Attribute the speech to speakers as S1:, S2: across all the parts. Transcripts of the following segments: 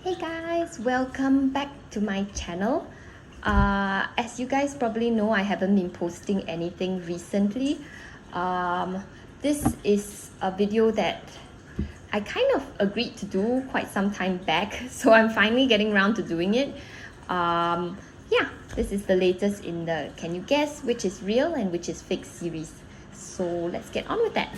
S1: Hey guys, welcome back to my channel. As you guys probably know, I haven't been posting anything recently. This is a video that I kind of agreed to do quite some time back, so I'm finally getting around to doing it. Yeah, this is the latest in the Can You Guess Which Is Real and Which Is Fake series. So let's get on with that.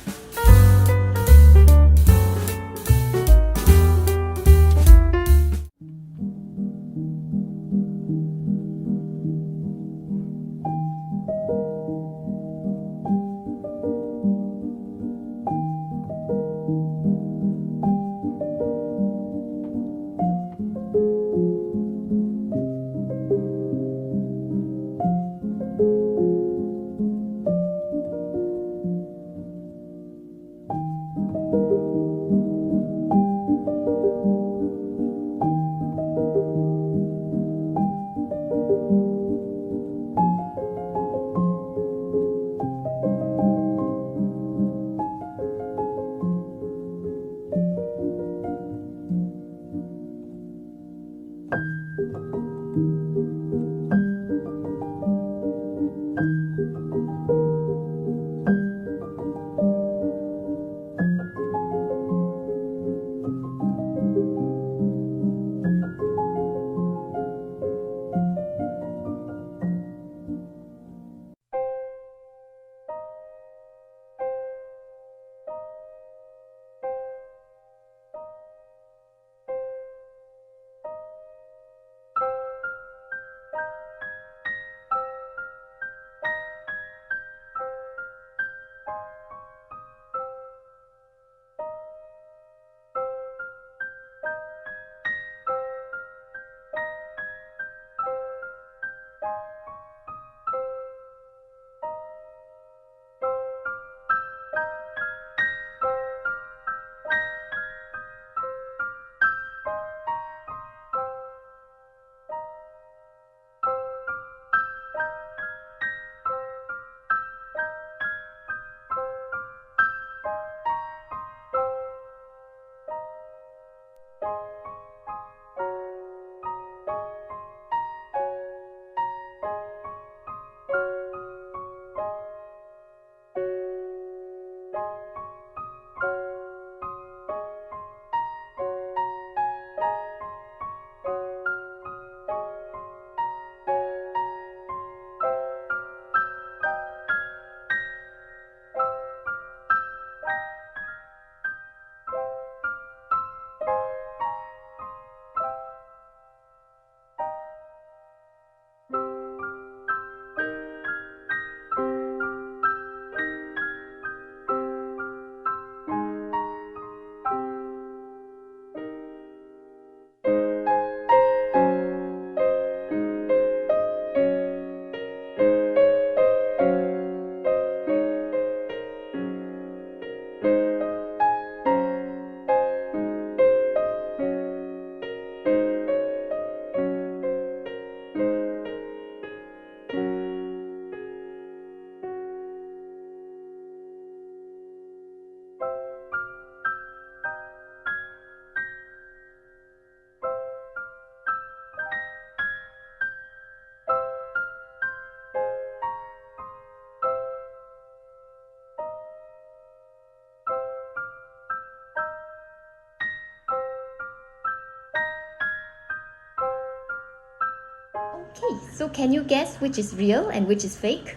S1: Okay, so can you guess which is real and which is fake?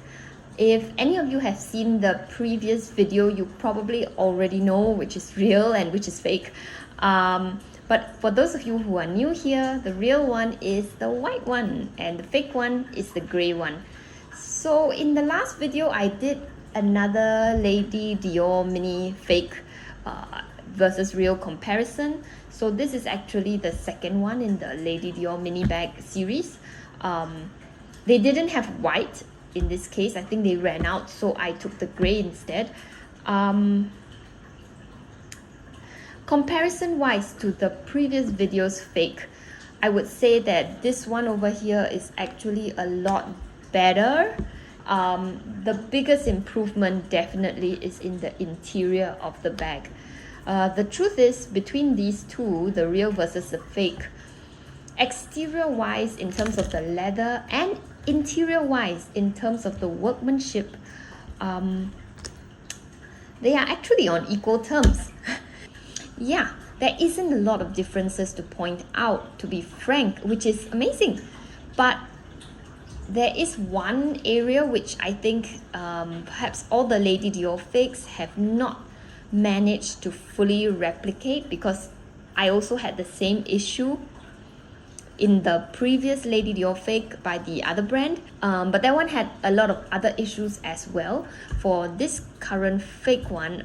S1: If any of you have seen the previous video, you probably already know which is real and which is fake. But for those of you who are new here, the real one is the white one and the fake one is the gray one. So in the last video, I did another Lady Dior mini fake versus real comparison. So this is actually the second one in the Lady Dior mini bag series. They didn't have white in this case. I think they ran out, so I took the gray instead. Comparison wise to the previous video's fake, I would say that this one over here is actually a lot better. The biggest improvement definitely is in the interior of the bag. The truth is, between these two, the real versus the fake, exterior wise in terms of the leather and interior wise in terms of the workmanship, they are actually on equal terms. Yeah, there isn't a lot of differences to point out, to be frank, which is amazing. But there is one area which I think perhaps all the Lady Dior fakes have not managed to fully replicate, because I also had the same issue in the previous Lady Dior fake by the other brand, but that one had a lot of other issues as well. For this current fake one,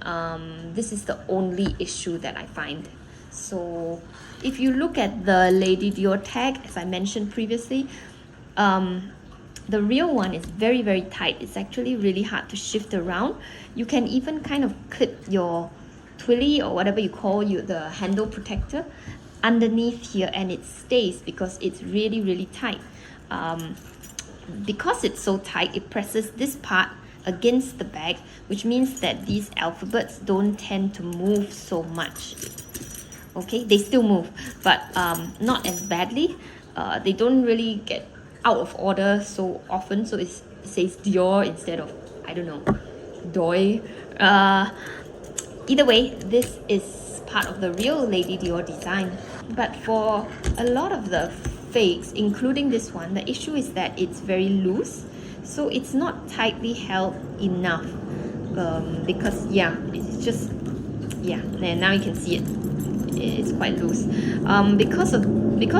S1: this is the only issue that I find. So if you look at the Lady Dior tag, as I mentioned previously, the real one is very, very tight. It's actually really hard to shift around. You can even kind of clip your twilly or whatever you call the handle protector underneath here, and it stays because it's really, really tight. Because it's so tight, it presses this part against the bag, which means that these alphabets don't tend to move so much. Okay, they still move, but not as badly. They don't really get out of order so often, so it says Dior instead of, I don't know, Doi. Either way, this is part of the real Lady Dior design. But for a lot of the fakes, including this one, the issue is that it's very loose, so it's not tightly held enough, because yeah, it's just, yeah, and now you can see it. It's quite loose. Because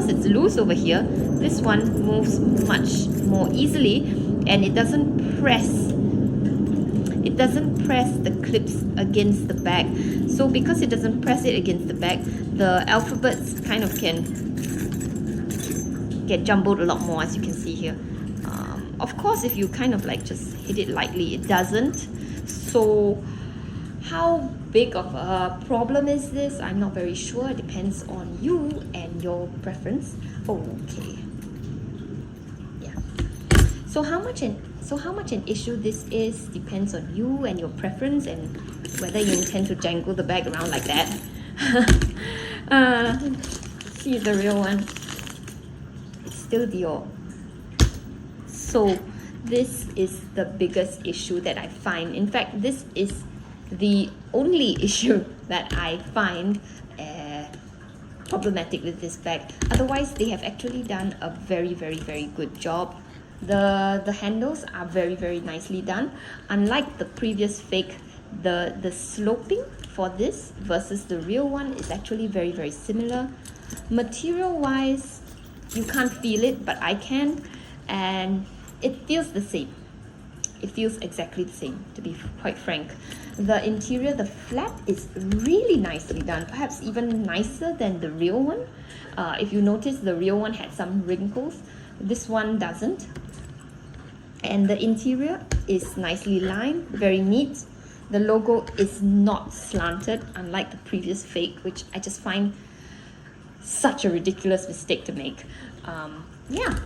S1: it's loose over here, this one moves much more easily, and it doesn't press the clips against the bag. So because it doesn't press it against the bag, the alphabets kind of can get jumbled a lot more, as you can see here. Of course, if you kind of like just hit it lightly, it doesn't. So how big of a problem is this? I'm not very sure. It depends on you and your preference. Okay. Yeah. So how much an issue this is depends on you and your preference, and whether you intend to jangle the bag around like that. See the real one. It's still Dior. So this is the biggest issue that I find. In fact, this is the only issue that I find problematic with this bag. Otherwise, they have actually done a very, very, very good job. The handles are very, very nicely done. Unlike the previous fake, the sloping for this versus the real one is actually very, very similar. Material wise, you can't feel it, but I can, and it feels the same. It feels exactly the same, to be quite frank. The interior, the flap is really nicely done, perhaps even nicer than the real one. If you notice, the real one had some wrinkles. This one doesn't. And the interior is nicely lined, very neat. The logo is not slanted, unlike the previous fake, which I just find such a ridiculous mistake to make. Yeah.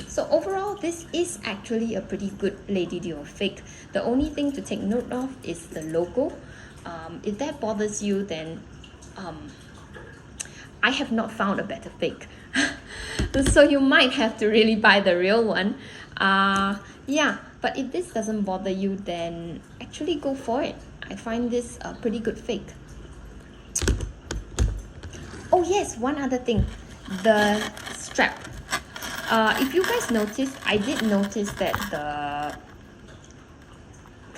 S1: So overall, this is actually a pretty good Lady Dior fake. The only thing to take note of is the logo. If that bothers you, then I have not found a better fake. So you might have to really buy the real one. Yeah, but if this doesn't bother you, then actually go for it. I find this a pretty good fake. Oh yes, one other thing, the strap. If you guys notice, I did notice that the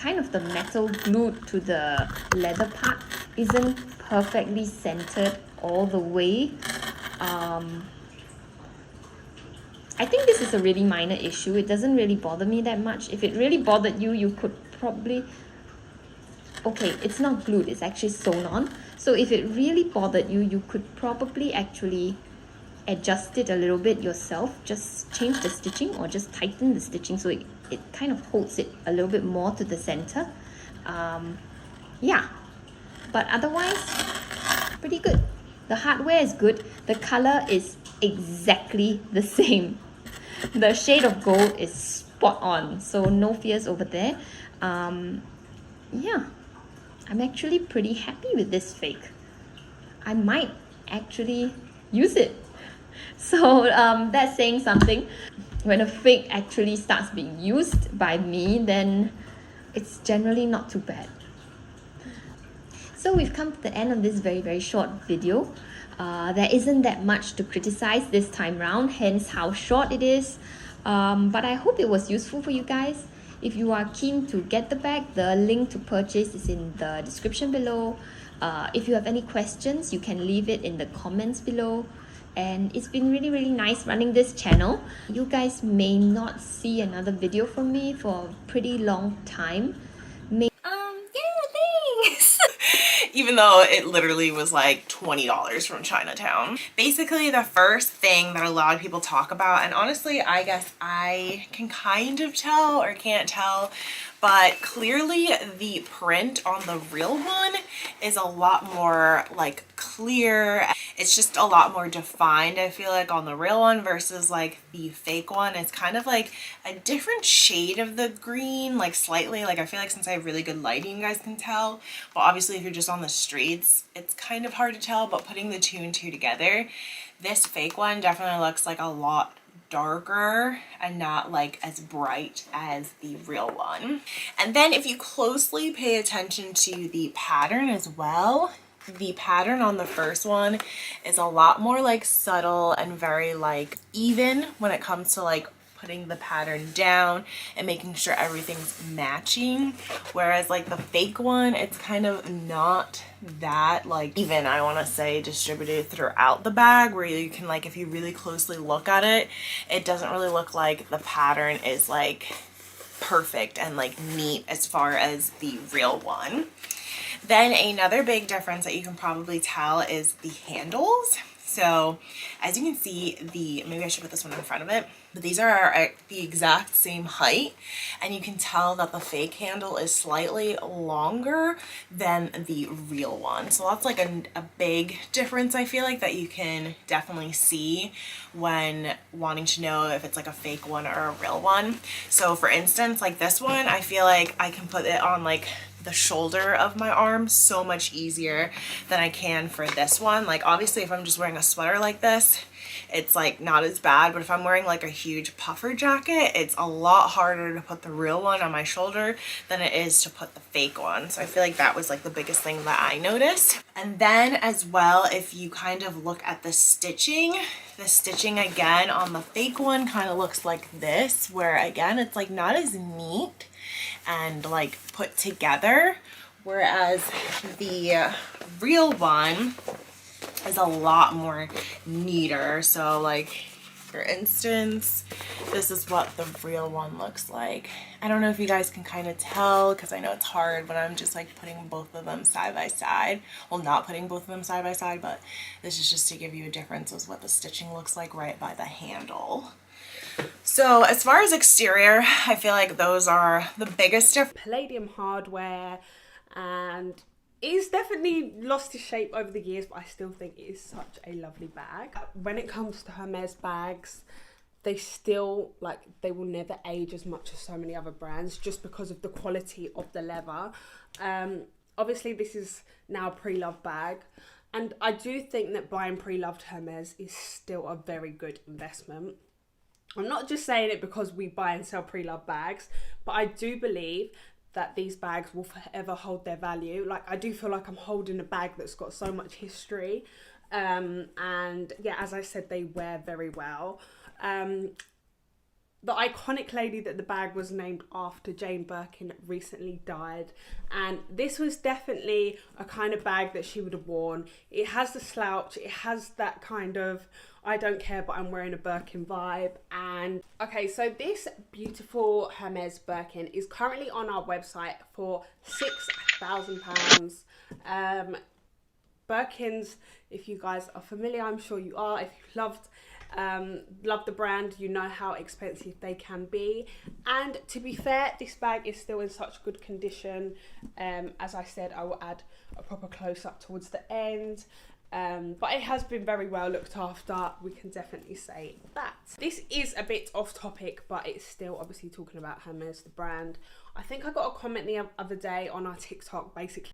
S1: kind of the metal glued to the leather part isn't perfectly centered all the way. I think this is a really minor issue. It doesn't really bother me that much. If it really bothered you, you could probably... Okay, it's not glued, it's actually sewn on. So if it really bothered you, you could probably actually adjust it a little bit yourself. Just change the stitching or just tighten the stitching so it kind of holds it a little bit more to the center. Yeah, but otherwise, pretty good. The hardware is good. The color is exactly the same. The shade of gold is spot on, so no fears over there. Yeah, I'm actually pretty happy with this fake. I might actually use it. So that's saying something. When a fake actually starts being used by me, then it's generally not too bad. So we've come to the end of this very short video. There isn't that much to criticize this time round, hence how short it is. But I hope it was useful for you guys. If you are keen to get the bag, the link to purchase is in the description below. If you have any questions, you can leave it in the comments below. And it's been really nice running this channel. You guys may not see another video from me for a pretty long time.
S2: Yeah, thanks. Even though it literally was like $20 from Chinatown. Basically, the first thing that a lot of people talk about, and honestly, I guess I can kind of tell or can't tell, but clearly the print on the real one is a lot more like clear. It's just a lot more defined, I feel like, on the real one versus like the fake one. It's kind of like a different shade of the green, like slightly. Like I feel like since I have really good lighting, you guys can tell. But obviously if you're just on the streets, it's kind of hard to tell. But putting the two and two together, this fake one definitely looks like a lot darker and not like as bright as the real one. And then if you closely pay attention to the pattern as well, the pattern on the first one is a lot more like subtle and very like even when it comes to like putting the pattern down and making sure everything's matching, whereas like the fake one, it's kind of not that like even, I want to say, distributed throughout the bag, where you can like, if you really closely look at it, it doesn't really look like the pattern is like perfect and like neat as far as the real one. Then another big difference that you can probably tell is the handles. So as you can see, maybe I should put this one in front of it, but these are at the exact same height, and you can tell that the fake handle is slightly longer than the real one. So that's like a big difference, I feel like, that you can definitely see when wanting to know if it's like a fake one or a real one. So for instance, like this one, I feel like I can put it on like the shoulder of my arm so much easier than I can for this one. Like obviously if I'm just wearing a sweater like this, it's like not as bad, but if I'm wearing like a huge puffer jacket, it's a lot harder to put the real one on my shoulder than it is to put the fake one. So I feel like that was like the biggest thing that I noticed. And then as well, if you kind of look at the stitching again on the fake one kind of looks like this, where again it's like not as neat and like put together, whereas the real one is a lot more neater. So like for instance, this is what the real one looks like. I don't know if you guys can kind of tell, because I know it's hard when I'm just like putting both of them side by side. Well, not putting both of them side by side, but this is just to give you a difference of what the stitching looks like right by the handle. So as far as exterior, I feel like those are the biggest difference.
S3: Palladium hardware, and it's definitely lost its shape over the years, but I still think it is such a lovely bag. When it comes to Hermes bags, they still, like, they will never age as much as so many other brands just because of the quality of the leather. Obviously this is now a pre-loved bag, and I do think that buying pre-loved Hermes is still a very good investment. I'm not just saying it because we buy and sell pre-loved bags, but I do believe that these bags will forever hold their value. Like, I do feel like I'm holding a bag that's got so much history. And yeah, as I said, they wear very well. The iconic lady that the bag was named after, Jane Birkin, recently died, and this was definitely a kind of bag that she would have worn. It has the slouch, it has that kind of I don't care but I'm wearing a Birkin vibe. And okay, so this beautiful Hermes Birkin is currently on our website for £6,000. Birkins, if you guys are familiar, I'm sure you are, if you love the brand, you know how expensive they can be. And to be fair, this bag is still in such good condition. As I said, I will add a proper close-up towards the end. But it has been very well looked after, we can definitely say that. This is a bit off topic, but it's still obviously talking about Hermes, the brand. I think I got a comment the other day on our TikTok basically